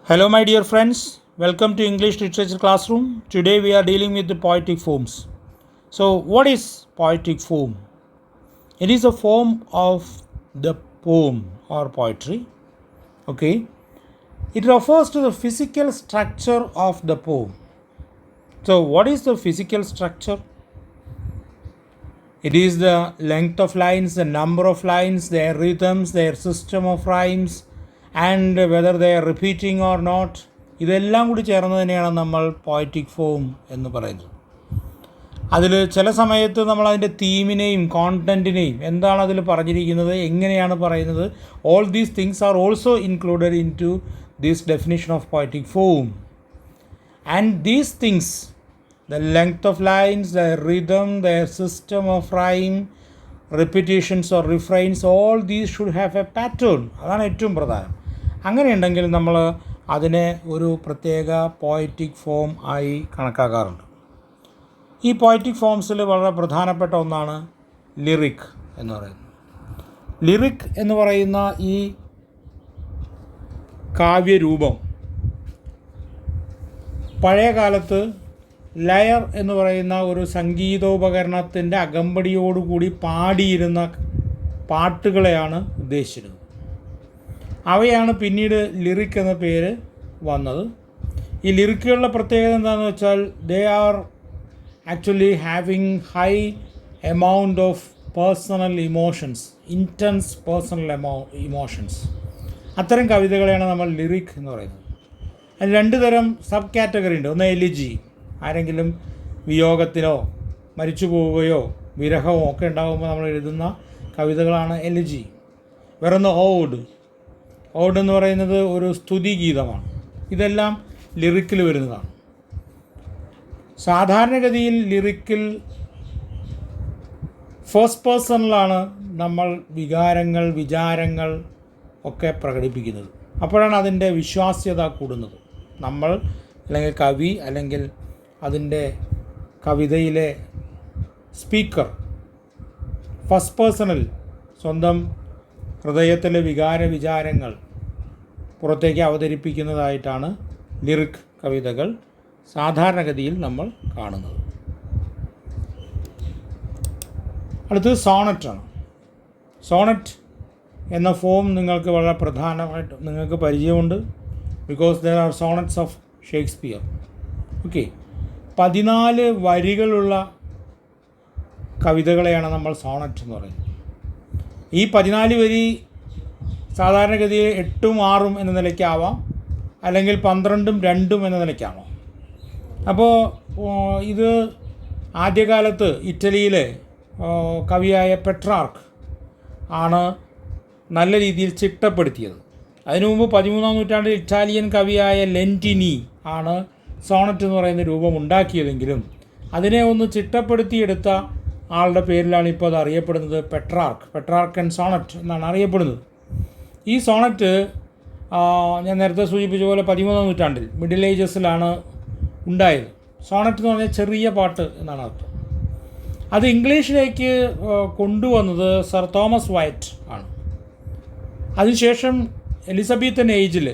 Hello, my dear friends. Welcome to English Literature Classroom. Today we are dealing with the poetic forms. So, what is poetic form? It is a form of the poem or poetry. Okay. It refers to the physical structure of the poem. So, what is the physical structure? It is the length of lines, the number of lines, their rhythms, their system of rhymes, and whether they are repeating or not. ഇതെല്ലാം കൂടി ചേർന്ന് തന്നെയാണ് നമ്മൾ poetic form എന്ന് പറയുന്നത്. അതിൽ ചില സമയത്ത് നമ്മൾ അതിൻ്റെ തീമിനെയും കോണ്ടൻറ്റിനെയും എന്താണ് അതിൽ പറഞ്ഞിരിക്കുന്നത്, എങ്ങനെയാണ് പറയുന്നത്, all these things are also included in to this definition of poetic form. And these things, the length of lines, their rhythm, their system of rhyme, repetitions or refrains, all these should have a pattern. അതാണ് ഏറ്റവും പ്രധാനം. അങ്ങനെയുണ്ടെങ്കിൽ നമ്മൾ അതിനെ ഒരു പ്രത്യേക poetic form ആയി കണക്കാക്കാറുണ്ട്. ഈ poetic ഫോംസിൽ വളരെ പ്രധാനപ്പെട്ട ഒന്നാണ് ലിറിക് എന്ന് പറയുന്നത്. ലിറിക് എന്ന് പറയുന്ന ഈ കാവ്യരൂപം പഴയ കാലത്ത് ലയർ എന്ന് പറയുന്ന ഒരു സംഗീതോപകരണത്തിൻ്റെ അകമ്പടിയോടുകൂടി പാടിയിരുന്ന പാട്ടുകളെയാണ് ഉദ്ദേശിച്ചിരുന്നത്. അവയാണ് പിന്നീട് ലിറിക് എന്ന പേര് വന്നത്. ഈ ലിറിക്കുകളുടെ പ്രത്യേകത എന്താണെന്ന് വെച്ചാൽ they are actually having high amount of personal emotions, intense personal emotions. അത്തരം കവിതകളെയാണ് നമ്മൾ ലിറിക് എന്ന് പറയുന്നത്. അതിൽ രണ്ട് തരം സബ് കാറ്റഗറി ഉണ്ട്. ഒന്ന് എലിജി, ആരെങ്കിലും വിയോഗത്തിലോ മരിച്ചു പോവുകയോ വിരഹമോ ഒക്കെ ഉണ്ടാകുമ്പോൾ നമ്മൾ എഴുതുന്ന കവിതകളാണ് എലിജി. വേറൊന്ന് ഓഡ്. ഓഡ് എന്ന് പറയുന്നത് ഒരു സ്തുതി ഗീതമാണ്. ഇതെല്ലാം ലിറിക്കിൽ വരുന്നതാണ്. സാധാരണഗതിയിൽ ലിറിക്കിൽ ഫസ്റ്റ് പേഴ്സണിലാണ് നമ്മൾ വികാരങ്ങൾ, വിചാരങ്ങൾ ഒക്കെ പ്രകടിപ്പിക്കുന്നത്. അപ്പോഴാണ് അതിൻ്റെ വിശ്വാസ്യത കൂടുന്നത്. നമ്മൾ അല്ലെങ്കിൽ കവി അല്ലെങ്കിൽ അതിൻ്റെ കവിതയിലെ സ്പീക്കർ ഫസ്റ്റ് പേഴ്സണിൽ സ്വന്തം ഹൃദയത്തിലെ വിചാരങ്ങൾ പുറത്തേക്ക് അവതരിപ്പിക്കുന്നതായിട്ടാണ് ലിറിക് കവിതകൾ സാധാരണഗതിയിൽ നമ്മൾ കാണുന്നത്. അടുത്തത് സോണറ്റാണ്. സോണറ്റ് എന്ന ഫോം നിങ്ങൾക്ക് വളരെ പ്രധാനമായിട്ട് നിങ്ങൾക്ക് പരിചയമുണ്ട്. Because there are sonnets of Shakespeare. Okay, 14 വരികളുള്ള കവിതകളെയാണ് നമ്മൾ സോണറ്റ് എന്ന് പറയുന്നത്. ഈ 14 വരി സാധാരണഗതിയിൽ 8ഉം 6ഉം എന്ന നിലയ്ക്കാവാം, അല്ലെങ്കിൽ 12ഉം 2ഉം എന്ന നിലയ്ക്കാവാം. അപ്പോൾ ഇത് ആദ്യകാലത്ത് ഇറ്റലിയിലെ കവിയായ പെട്രാർക്ക് ആണ് നല്ല രീതിയിൽ ചിട്ടപ്പെടുത്തിയത്. അതിനു മുമ്പ് 13ാം നൂറ്റാണ്ടിൽ ഇറ്റാലിയൻ കവിയായ ലെൻറ്റിനി ആണ് സോണറ്റ് എന്ന് പറയുന്ന രൂപം ഉണ്ടാക്കിയതെങ്കിലും അതിനെ ഒന്ന് ചിട്ടപ്പെടുത്തിയെടുത്ത ആളുടെ പേരിലാണ് ഇപ്പോൾ അത് അറിയപ്പെടുന്നത്. പെട്രാർക്ക് ആൻഡ് സോണറ്റ് എന്നാണ് അറിയപ്പെടുന്നത്. ഈ സോണറ്റ് ഞാൻ നേരത്തെ സൂചിപ്പിച്ച പോലെ 13ാം നൂറ്റാണ്ടിൽ മിഡിൽ ഏജസിലാണ് ഉണ്ടായത്. സോണറ്റ് എന്ന് പറഞ്ഞാൽ ചെറിയ പാട്ട് എന്നാണ് അർത്ഥം. അത് ഇംഗ്ലീഷിലേക്ക് കൊണ്ടുവന്നത് സർ തോമസ് വൈറ്റ് ആണ്. അതിനുശേഷം എലിസബത്തൻ ഏജിൽ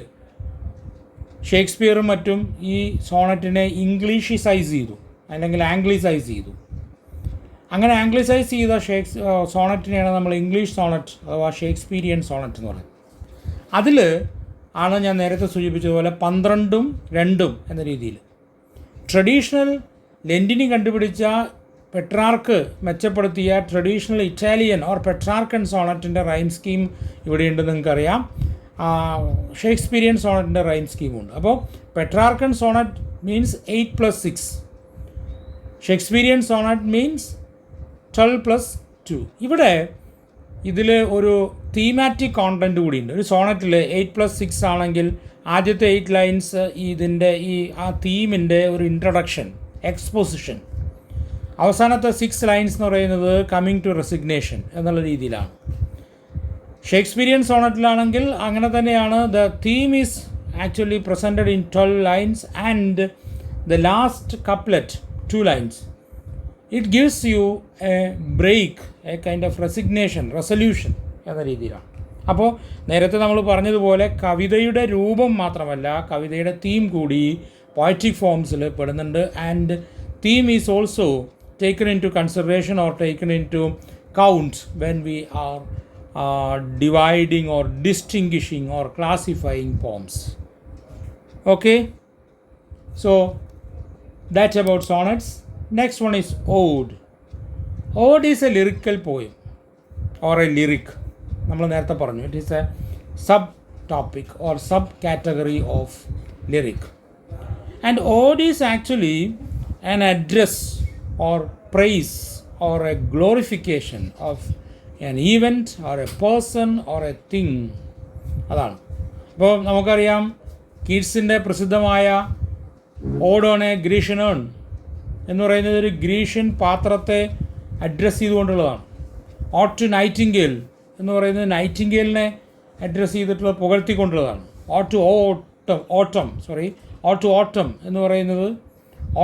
ഷേക്സ്പിയറും മറ്റും ഈ സോണറ്റിനെ ഇംഗ്ലീഷിസൈസ് ചെയ്തു, അല്ലെങ്കിൽ ആംഗ്ലിസൈസ് ചെയ്തു. അങ്ങനെ ആംഗ്ലിസൈസ് ചെയ്ത സോണറ്റിനെയാണ് നമ്മൾ ഇംഗ്ലീഷ് സോണറ്റ് അഥവാ ഷേക്സ്പീരിയൻ സോണറ്റ് എന്ന് പറയുന്നത്. അതിൽ ആണ് ഞാൻ നേരത്തെ സൂചിപ്പിച്ചതുപോലെ 12ഉം 2ഉം എന്ന രീതിയിൽ. ട്രഡീഷണൽ ലെൻറ്റിനി കണ്ടുപിടിച്ച പെട്രാർക്ക് മെച്ചപ്പെടുത്തിയ ട്രഡീഷണൽ ഇറ്റാലിയൻ ഓർ പെട്രാർക്കൻ സോണറ്റിൻ്റെ റൈം സ്കീം ഇവിടെയുണ്ടെന്ന് നിങ്ങൾക്കറിയാം. ഷേക്സ്പീരിയൻ സോണറ്റിൻ്റെ റൈം സ്കീമുണ്ട്. അപ്പോൾ Petrarchan sonnet means 8+6, Shakespearean sonnet means 12+2. ഇവിടെ ഇതിൽ ഒരു തീമാറ്റിക് കോണ്ടൻറ്റ് കൂടിയുണ്ട്. ഒരു സോണറ്റിൽ 8+6 ആണെങ്കിൽ ആദ്യത്തെ 8 ലൈൻസ് ഇതിൻ്റെ ആ തീമിൻ്റെ ഒരു ഇൻട്രൊഡക്ഷൻ, എക്സ്പോസിഷൻ. അവസാനത്തെ 6 ലൈൻസ് എന്ന് പറയുന്നത് കമ്മിങ് ടു റെസിഗ്നേഷൻ എന്നുള്ള രീതിയിലാണ്. ഷേക്സ്പീരിയൻ സോണറ്റിലാണെങ്കിൽ അങ്ങനെ തന്നെയാണ്. The theme is actually presented in 12 lines and the last couplet 2 lines. It gives you a break, a kind of resignation, resolution എന്ന രീതിയിലാണ്. അപ്പോൾ നേരത്തെ നമ്മൾ പറഞ്ഞതുപോലെ കവിതയുടെ രൂപം മാത്രമല്ല, കവിതയുടെ തീം കൂടി പോയറ്റിക് ഫോംസിൽ പെടുന്നുണ്ട്. And theme is also taken into consideration or taken into count when we are dividing or distinguishing or classifying poems. Okay, so that's about sonnets. Next one is ode. Ode is a lyrical poem or a lyric. നമ്മൾ നേരത്തെ പറഞ്ഞു, it is a sub topic or sub category of lyric. And ode is actually an address or praise or a glorification of an event or a person or a thing. അതാണ്. അപ്പോൾ നമുക്കറിയാം കീറ്റ്സിൻ്റെ പ്രസിദ്ധമായ odd on A Grecian earn എന്ന് പറയുന്നത് ഒരു Grecian പാത്രത്തെ address ചെയ്തുകൊണ്ടുള്ളതാണ്. Odd to Nightingale എന്ന് പറയുന്നത് നൈറ്റിംഗേലിനെ address ചെയ്തിട്ടുള്ള പുകഴ്ത്തിക്കൊണ്ടുള്ളതാണ്. ഓഡ് ടു ഓട്ടം എന്ന് പറയുന്നത്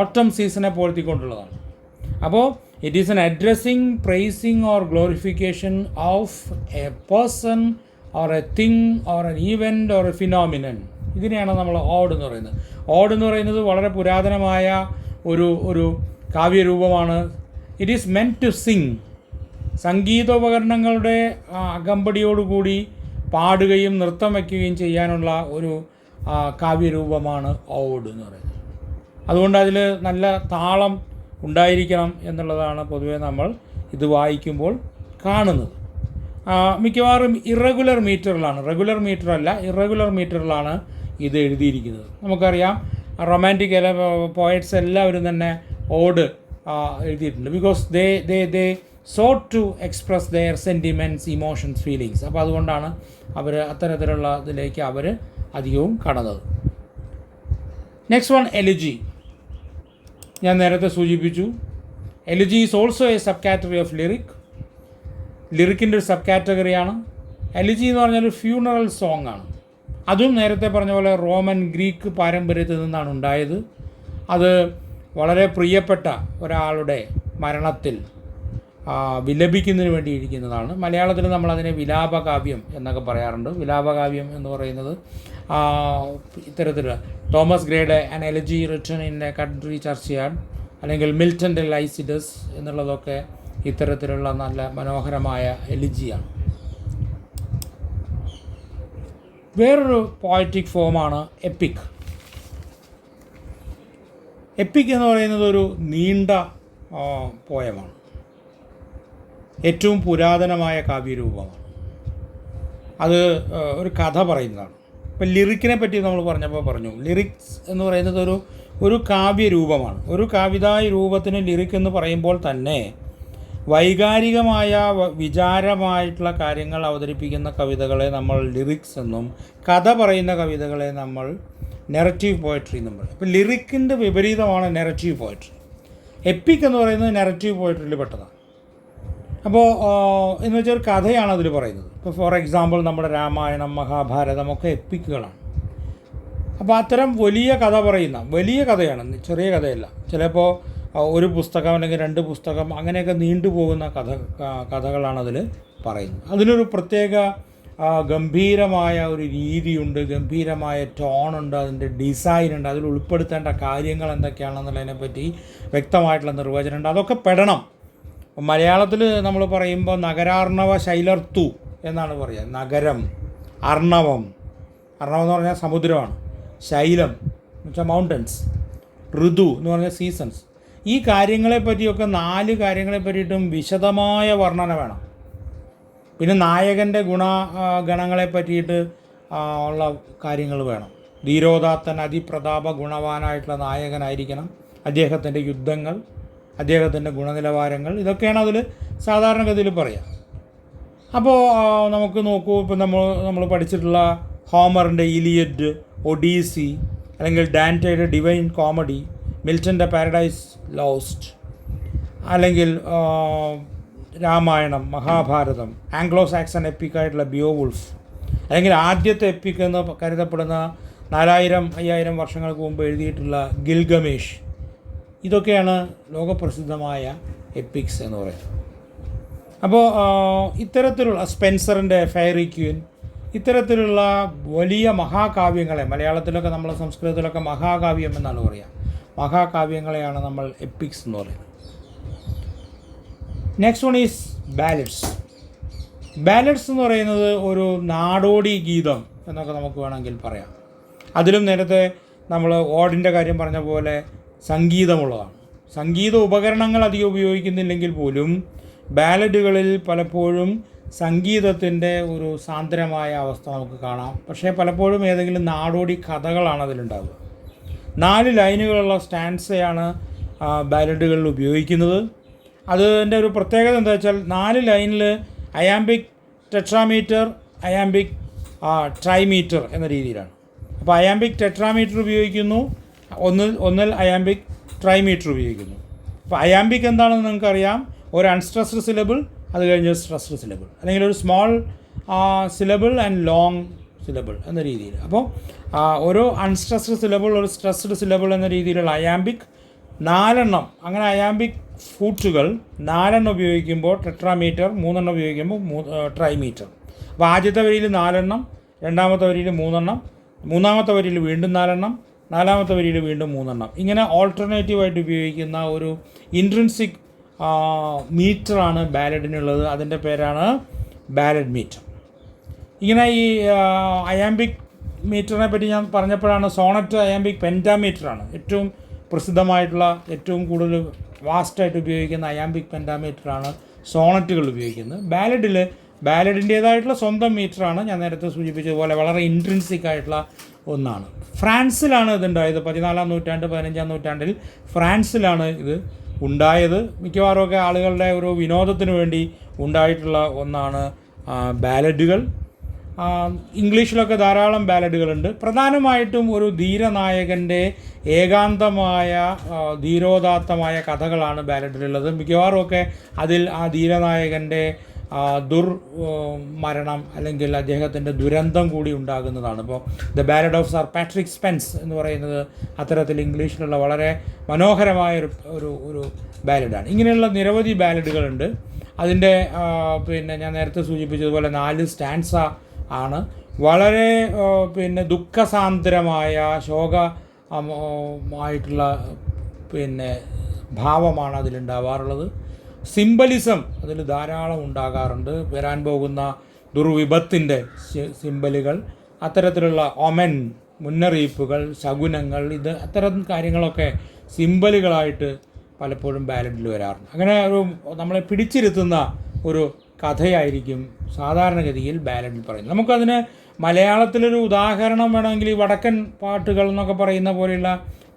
ഓട്ടം സീസണെ പുകഴ്ത്തിക്കൊണ്ടുള്ളതാണ്. അപ്പോൾ it is N addressing, pricing or glorification of A person or A thing or N event or A phenomenon. ഇതിനെയാണ് നമ്മൾ ഓഡ് എന്ന് പറയുന്നത്. ഓഡ് എന്ന് പറയുന്നത് വളരെ പുരാതനമായ ഒരു കാവ്യരൂപമാണ്. It is meant to sing. സംഗീതോപകരണങ്ങളുടെ അകമ്പടിയോടുകൂടി പാടുകയും നൃത്തം വയ്ക്കുകയും ചെയ്യാനുള്ള ഒരു കാവ്യരൂപമാണ് ഓഡ് എന്ന് പറയുന്നത്. അതുകൊണ്ട് അതിൽ നല്ല താളം ഉണ്ടായിരിക്കണം എന്നുള്ളതാണ് പൊതുവെ നമ്മൾ ഇത് വായിക്കുമ്പോൾ കാണുന്നത്. മിക്കവാറും ഇറഗുലർ മീറ്ററിലാണ്, റെഗുലർ മീറ്റർ അല്ല, ഇറഗുലർ മീറ്ററിലാണ് ഇത് എഴുതിയിരിക്കുന്നത്. നമുക്കറിയാം റൊമാൻറ്റിക് പോയറ്റ്സ് എല്ലാവരും തന്നെ ഓഡ് എഴുതിയിട്ടുണ്ട്. Because they sought to express their sentiments, emotions, feelings. അപ്പോൾ അതുകൊണ്ടാണ് അവർ അത്തരത്തിലുള്ള ഇതിലേക്ക് അവർ അധികവും കടന്നത്. Next one, elegy. ഞാൻ നേരത്തെ സൂചിപ്പിച്ചു, elegy is also a sub category of lyric. ലിറിക്കിൻ്റെ ഒരു സബ് കാറ്റഗറിയാണ്. എലിജി എന്ന് പറഞ്ഞാൽ ഒരു ഫ്യൂണറൽ സോങ് ആണ്. അതും നേരത്തെ പറഞ്ഞ പോലെ റോമൻ ഗ്രീക്ക് പാരമ്പര്യത്തിൽ നിന്നാണ് ഉണ്ടായത്. അത് വളരെ പ്രിയപ്പെട്ട ഒരാളുടെ മരണത്തിൽ വിലപിക്കുന്നതിന് വേണ്ടി ഇരിക്കുന്നതാണ്. മലയാളത്തിൽ നമ്മളതിനെ വിലാപകാവ്യം എന്നൊക്കെ പറയാറുണ്ട്. വിലാപകാവ്യം എന്ന് പറയുന്നത് ഇത്തരത്തിൽ തോമസ് ഗ്രേയുടെ an elegy written in a country churchyard അല്ലെങ്കിൽ മിൽട്ടൻ്റെ ലൈസിഡസ് എന്നുള്ളതൊക്കെ ഇത്തരത്തിലുള്ള നല്ല മനോഹരമായ എലിജിയാണ്. വേറൊരു പോയറ്റിക് ഫോമാണ് എപ്പിക്. എപ്പിക് എന്ന് പറയുന്നത് ഒരു നീണ്ട പോയമാണ്. ഏറ്റവും പുരാതനമായ കാവ്യരൂപമാണ്. അത് ഒരു കഥ പറയുന്നതാണ്. ഇപ്പം ലിറിക്കിനെ പറ്റി നമ്മൾ പറഞ്ഞു, ലിറിക്സ് എന്ന് പറയുന്നത് ഒരു കാവ്യരൂപമാണ്. ഒരു കവിതാ രൂപത്തിന് ലിറിക് എന്ന് പറയുമ്പോൾ തന്നെ വൈകാരികമായ വിചാരമായിട്ടുള്ള കാര്യങ്ങൾ അവതരിപ്പിക്കുന്ന കവിതകളെ നമ്മൾ ലിറിക്സ് എന്നും കഥ പറയുന്ന കവിതകളെ നമ്മൾ നെററ്റീവ് പോയട്രി എന്നും പറയും. ഇപ്പോൾ ലിറിക്കിൻ്റെ വിപരീതമാണ് നെററ്റീവ് പോയട്രി. എപ്പിക് എന്ന് പറയുന്നത് നെററ്റീവ് പോയട്രിയിൽ പെട്ടതാണ്. അപ്പോൾ എന്ന് വെച്ചാൽ ഒരു കഥയാണ് അതിൽ പറയുന്നത്. ഇപ്പോൾ ഫോർ എക്സാമ്പിൾ നമ്മുടെ രാമായണം, മഹാഭാരതം ഒക്കെ എപ്പിക്കുകളാണ്. അപ്പോൾ അത്തരം വലിയ കഥ പറയുന്ന വലിയ കഥയാണ്, ചെറിയ കഥയല്ല. ചിലപ്പോൾ ഒരു പുസ്തകം അല്ലെങ്കിൽ 2 പുസ്തകം അങ്ങനെയൊക്കെ നീണ്ടുപോകുന്ന കഥകളാണ് അതിൽ പറയുന്നത്. അതിനൊരു പ്രത്യേക ഗംഭീരമായ ഒരു രീതിയുണ്ട്, ഗംഭീരമായ ടോണുണ്ട്, അതിൻ്റെ ഡിസൈനുണ്ട്, അതിൽ ഉൾപ്പെടുത്തേണ്ട കാര്യങ്ങൾ എന്തൊക്കെയാണെന്നുള്ളതിനെപ്പറ്റി വ്യക്തമായിട്ടുള്ള നിർവചനമുണ്ട്. അതൊക്കെ പെടണം. മലയാളത്തിൽ നമ്മൾ പറയുമ്പോൾ നഗരാർണവ ശൈലർത്തു എന്നാണ് പറയുക. നഗരം, അർണവം എന്ന് പറഞ്ഞാൽ സമുദ്രമാണ്, ശൈലം എന്ന് വെച്ചാൽ മൗണ്ടൻസ്, ഋതു എന്ന് പറഞ്ഞാൽ സീസൺസ്. ഈ കാര്യങ്ങളെപ്പറ്റിയൊക്കെ 4 കാര്യങ്ങളെ പറ്റിയിട്ടും വിശദമായ വർണ്ണന വേണം. പിന്നെ നായകൻ്റെ ഗണങ്ങളെ പറ്റിയിട്ട് ഉള്ള കാര്യങ്ങൾ വേണം. ധീരോദാത്തൻ, അതിപ്രതാപ ഗുണവാനായിട്ടുള്ള നായകനായിരിക്കണം. അദ്ദേഹത്തിൻ്റെ യുദ്ധങ്ങൾ, അദ്ദേഹത്തിൻ്റെ ഗുണനിലവാരങ്ങൾ, ഇതൊക്കെയാണ് അതിൽ സാധാരണഗതിയിൽ പറയുക. അപ്പോൾ നമുക്ക് നോക്കൂ, ഇപ്പോൾ നമ്മൾ പഠിച്ചിട്ടുള്ള ഹോമറിൻ്റെ ഇലിയഡ്, ഒഡീസി, അല്ലെങ്കിൽ ഡാൻറ്റയുടെ ഡിവൈൻ കോമഡി, മിൽട്ടൻ്റെ പാരഡൈസ് ലോസ്റ്റ്, അല്ലെങ്കിൽ രാമായണം, മഹാഭാരതം, ആംഗ്ലോ സാക്സൺ എപ്പിക്കായിട്ടുള്ള ബിയോവുൾഫ്, അല്ലെങ്കിൽ ആദ്യത്തെ എപ്പിക് എന്ന് കരുതപ്പെടുന്ന 4000-5000 വർഷങ്ങൾക്ക് മുമ്പ് എഴുതിയിട്ടുള്ള ഗിൽഗമേഷ്, ഇതൊക്കെയാണ് ലോകപ്രസിദ്ധമായ എപ്പിക്സ് എന്ന് പറയുന്നത്. അപ്പോൾ ഇത്തരത്തിലുള്ള സ്പെൻസറിൻ്റെ ഫെയറി ക്വീൻ, ഇത്തരത്തിലുള്ള വലിയ മഹാകാവ്യങ്ങളെ, മലയാളത്തിലൊക്കെ നമ്മൾ സംസ്കൃതത്തിലൊക്കെ മഹാകാവ്യം എന്നാണ് പറയുക, മഹാകാവ്യങ്ങളെയാണ് നമ്മൾ എപ്പിക്സ് എന്ന് പറയുന്നത്. Next one is ballads. Ballads എന്ന് പറയുന്നത് ഒരു നാടോടി ഗീതം എന്നൊക്കെ നമുക്ക് വേണമെങ്കിൽ പറയാം. അതിലും നേരത്തെ നമ്മൾ ഓടിൻ്റെ കാര്യം പറഞ്ഞ പോലെ സംഗീതമുള്ളതാണ്. സംഗീത ഉപകരണങ്ങൾ അധികം ഉപയോഗിക്കുന്നില്ലെങ്കിൽ പോലും ബാലഡുകളിൽ പലപ്പോഴും സംഗീതത്തിൻ്റെ ഒരു സാന്ദ്രമായ അവസ്ഥ നമുക്ക് കാണാം. പക്ഷേ പലപ്പോഴും ഏതെങ്കിലും നാടോടി കഥകളാണ് അതിലുണ്ടാവുക. 4 ലൈനുകളുള്ള സ്റ്റാൻസയാണ് ബാലഡുകളിൽ ഉപയോഗിക്കുന്നത്. അതിൻ്റെ ഒരു പ്രത്യേകത എന്താ വെച്ചാൽ 4 ലൈനിൽ അയാംബിക് ടെട്രാമീറ്റർ, അയാംബിക് ട്രൈമീറ്റർ എന്ന രീതിയിലാണ്. അപ്പോൾ അയാംബിക് ടെട്രാമീറ്റർ ഉപയോഗിക്കുന്നു, ഒന്നിൽ അയാംബിക് ട്രൈമീറ്റർ ഉപയോഗിക്കുന്നു. അപ്പോൾ അയാംബിക് എന്താണെന്ന് നിങ്ങൾക്കറിയാം, ഒരു അൺസ്ട്രെസ്ഡ് സിലബിൾ, അത് കഴിഞ്ഞ് സ്ട്രെസ്ഡ് സിലബിൾ, അല്ലെങ്കിൽ ഒരു small syllable and long syllable എന്ന രീതിയിൽ. അപ്പോൾ ഒരു അൺസ്ട്രെസ്ഡ് സിലബിൾ, ഒരു സ്ട്രെസ്ഡ് സിലബിൾ എന്ന രീതിയിലുള്ള അയാംബിക് 4 എണ്ണം, അങ്ങനെ അയാംബിക് ഫൂട്ടുകൾ 4 എണ്ണം ഉപയോഗിക്കുമ്പോൾ ടെട്രാമീറ്റർ, 3 എണ്ണം ഉപയോഗിക്കുമ്പോൾ ട്രൈമീറ്റർ. അപ്പോൾ ആദ്യത്തെ വരിയിൽ 4 എണ്ണം, രണ്ടാമത്തെ വരിയിൽ 3 എണ്ണം, മൂന്നാമത്തെ വരിയിൽ വീണ്ടും 4 എണ്ണം, നാലാമത്തെ വരിയിൽ വീണ്ടും 3 എണ്ണം. ഇങ്ങനെ ഓൾട്ടർനേറ്റീവായിട്ട് ഉപയോഗിക്കുന്ന ഒരു ഇൻട്രിൻസിക് മീറ്ററാണ് ബാലഡിനുള്ളത്. അതിൻ്റെ പേരാണ് ബാലഡ് മീറ്റർ. ഇങ്ങനെ ഈ അയാംബിക് മീറ്ററിനെ പറ്റി ഞാൻ പറഞ്ഞപ്പോഴാണ് സോണറ്റ് അയാംബിക് പെൻറ്റാമീറ്ററാണ് ഏറ്റവും പ്രസിദ്ധമായിട്ടുള്ള, ഏറ്റവും കൂടുതൽ വാസ്റ്റായിട്ട് ഉപയോഗിക്കുന്ന അയാംബിക് പെൻറ്റാമീറ്ററാണ് സോണറ്റുകൾ ഉപയോഗിക്കുന്നത്. ബാലഡിൻ്റേതായിട്ടുള്ള സ്വന്തം മീറ്ററാണ്, ഞാൻ നേരത്തെ സൂചിപ്പിച്ചതുപോലെ വളരെ ഇൻട്രിൻസിക് ആയിട്ടുള്ള ഒന്നാണ്. ഫ്രാൻസിലാണ് ഇതുണ്ടായത്. 14-ാം നൂറ്റാണ്ട് 15-ാം നൂറ്റാണ്ടിൽ ഫ്രാൻസിലാണ് ഇത് ഉണ്ടായത്. മിക്കവാറുമൊക്കെ ആളുകളുടെ ഒരു വിനോദത്തിന് വേണ്ടി ഉണ്ടായിട്ടുള്ള ഒന്നാണ് ബാലഡുകൾ. ഇംഗ്ലീഷിലൊക്കെ ധാരാളം ബാലഡുകളുണ്ട്. പ്രധാനമായിട്ടും ഒരു ധീരനായകൻ്റെ ഏകാന്തമായ ധീരോദാത്തമായ കഥകളാണ് ബാലഡിലുള്ളത്. മിക്കവാറുമൊക്കെ അതിൽ ആ ധീരനായകൻ്റെ ദുർമരണം അല്ലെങ്കിൽ അദ്ദേഹത്തിൻ്റെ ദുരന്തം കൂടി ഉണ്ടാകുന്നതാണ്. ഇപ്പോൾ the ballad of sir Patrick Spens എന്ന് പറയുന്നത് അത്തരത്തിൽ ഇംഗ്ലീഷിലുള്ള വളരെ മനോഹരമായ ഒരു ബാലഡാണ്. ഇങ്ങനെയുള്ള നിരവധി ബാലഡുകളുണ്ട്. അതിൻ്റെ ഞാൻ നേരത്തെ സൂചിപ്പിച്ചതുപോലെ 4 സ്റ്റാൻസ ആണ്. വളരെ ദുഃഖസാന്ദ്രമായ ശോകമായിട്ടുള്ള ഭാവമാണ് അതിലുണ്ടാവാറുള്ളത്. സിംബലിസം അതിൽ ധാരാളം ഉണ്ടാകാറുണ്ട്. വരാൻ പോകുന്ന ദുർവിപത്തിൻ്റെ സിംബലുകൾ, അത്തരത്തിലുള്ള ഒമൻ, മുന്നറിയിപ്പുകൾ, ശകുനങ്ങൾ, അത്തരം കാര്യങ്ങളൊക്കെ സിംബലുകളായിട്ട് പലപ്പോഴും ബാലഡിൽ വരാറുണ്ട്. അങ്ങനെ ഒരു നമ്മളെ പിടിച്ചിരുത്തുന്ന ഒരു കഥയായിരിക്കും സാധാരണഗതിയിൽ ബാലഡിൽ പറയുന്നത്. നമുക്കതിന് മലയാളത്തിലൊരു ഉദാഹരണം വേണമെങ്കിൽ ഈ വടക്കൻ പാട്ടുകൾ എന്നൊക്കെ പറയുന്ന പോലെയുള്ള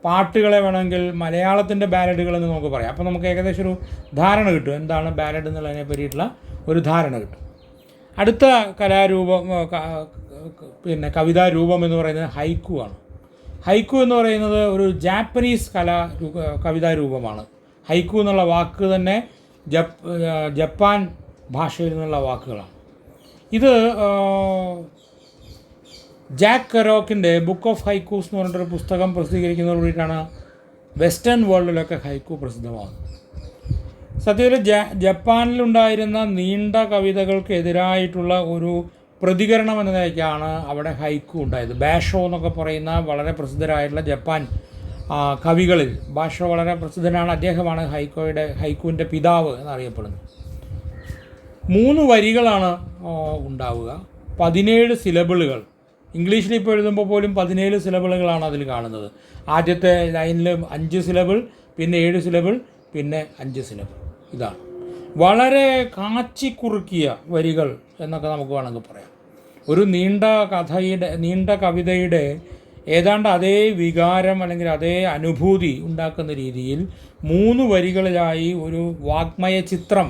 പാട്ടുകളെ വേണമെങ്കിൽ മലയാളത്തിൻ്റെ ബാലഡുകൾ എന്ന് നമുക്ക് പറയാം. അപ്പോൾ നമുക്ക് ഏകദേശം ഒരു ധാരണ കിട്ടും, എന്താണ് ബാലഡ് എന്നുള്ളതിനെ പറ്റിയിട്ടുള്ള ഒരു ധാരണ കിട്ടും. അടുത്ത കലാരൂപം കവിതാരൂപം എന്ന് പറയുന്നത് ഹൈക്കു ആണ്. ഹൈക്കു എന്ന് പറയുന്നത് ഒരു ജാപ്പനീസ് കവിതാരൂപമാണ്. ഹൈക്കു എന്നുള്ള വാക്ക് തന്നെ ജപ്പാൻ ഭാഷയിൽ നിന്നുള്ള വാക്കുകളാണ്. ഇത് ജാക്ക് കെറോക്കിൻ്റെ ബുക്ക് ഓഫ് ഹൈക്കൂസ് എന്ന് പറഞ്ഞിട്ടൊരു പുസ്തകം പ്രസിദ്ധീകരിക്കുന്നതോടുകൂടിയിട്ടാണ് വെസ്റ്റേൺ വേൾഡിലൊക്കെ ഹൈക്കു പ്രസിദ്ധമാകുന്നത്. സത്യത്തിൽ ജപ്പാനിലുണ്ടായിരുന്ന നീണ്ട കവിതകൾക്കെതിരായിട്ടുള്ള ഒരു പ്രതികരണം എന്ന നിലയ്ക്കാണ് അവിടെ ഹൈക്കു ഉണ്ടായത്. ബാഷോ എന്നൊക്കെ പറയുന്ന വളരെ പ്രസിദ്ധരായിട്ടുള്ള ജപ്പാൻ കവികളിൽ ബാഷോ വളരെ പ്രസിദ്ധനാണ്. അദ്ദേഹമാണ് ഹൈക്കുവിൻ്റെ പിതാവ് എന്നറിയപ്പെടുന്നത്. 3 വരികളാണ് ഉണ്ടാവുക, 17 സിലബിളുകൾ. ഇംഗ്ലീഷിൽ ഇപ്പോൾ എഴുതുമ്പോൾ പോലും 17 സിലബിളുകളാണ് അതിൽ കാണുന്നത്. ആദ്യത്തെ ലൈനിൽ 5 സിലബിൾ, പിന്നെ 7 സിലബിൾ, പിന്നെ 5 സിലബിൾ. ഇതാണ് വളരെ കാച്ചിക്കുറുക്കിയ വരികൾ എന്നൊക്കെ നമുക്ക് വേണമെങ്കിൽ പറയാം. ഒരു നീണ്ട കവിതയുടെ ഏതാണ്ട് അതേ വികാരം അല്ലെങ്കിൽ അതേ അനുഭൂതി ഉണ്ടാക്കുന്ന രീതിയിൽ 3 വരികളിലായി ഒരു വാഗ്മയ ചിത്രം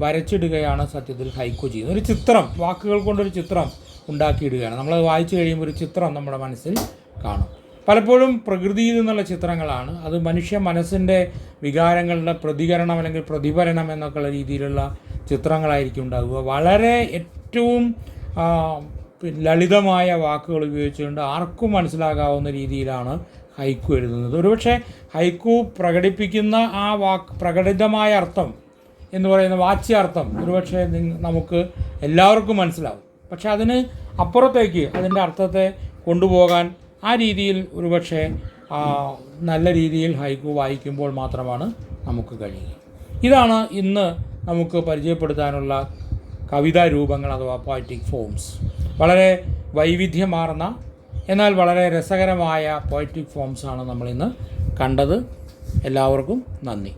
വരച്ചിടുകയാണ് സത്യത്തിൽ ഹൈക്കു ചെയ്യുന്നത്. ഒരു ചിത്രം, വാക്കുകൾ കൊണ്ടൊരു ചിത്രം ഉണ്ടാക്കിയിടുകയാണ്. നമ്മളത് വായിച്ചു കഴിയുമ്പോൾ ഒരു ചിത്രം നമ്മുടെ മനസ്സിൽ കാണും. പലപ്പോഴും പ്രകൃതിയിൽ നിന്നുള്ള ചിത്രങ്ങളാണ്. അത് മനുഷ്യ മനസ്സിൻ്റെ വികാരങ്ങളുടെ പ്രതികരണം അല്ലെങ്കിൽ പ്രതിഫലനം എന്നൊക്കെയുള്ള രീതിയിലുള്ള ചിത്രങ്ങളായിരിക്കും ഉണ്ടാകുക. വളരെ ഏറ്റവും ലളിതമായ വാക്കുകൾ ഉപയോഗിച്ചുകൊണ്ട് ആർക്കും മനസ്സിലാകാവുന്ന രീതിയിലാണ് ഹൈക്കു എഴുതുന്നത്. ഒരുപക്ഷെ ഹൈക്കു പ്രകടിപ്പിക്കുന്ന ആ പ്രകടിതമായ അർത്ഥം എന്ന് പറയുന്ന വാച്യാർത്ഥം ഒരുപക്ഷെ നമുക്ക് എല്ലാവർക്കും മനസ്സിലാവും. പക്ഷെ അതിന് അപ്പുറത്തേക്ക് അതിൻ്റെ അർത്ഥത്തെ കൊണ്ടുപോകാൻ ആ രീതിയിൽ ഒരുപക്ഷെ നല്ല രീതിയിൽ ഹൈക്കു വായിക്കുമ്പോൾ മാത്രമാണ് നമുക്ക് കഴിയുക. ഇതാണ് ഇന്ന് നമുക്ക് പരിചയപ്പെടുത്താനുള്ള കവിതാ രൂപങ്ങൾ അഥവാ പോയറ്റിക് ഫോംസ്. വളരെ വൈവിധ്യമാർന്ന എന്നാൽ വളരെ രസകരമായ പോയറ്റിക് ഫോംസാണ് നമ്മളിന്ന് കണ്ടത്. എല്ലാവർക്കും നന്ദി.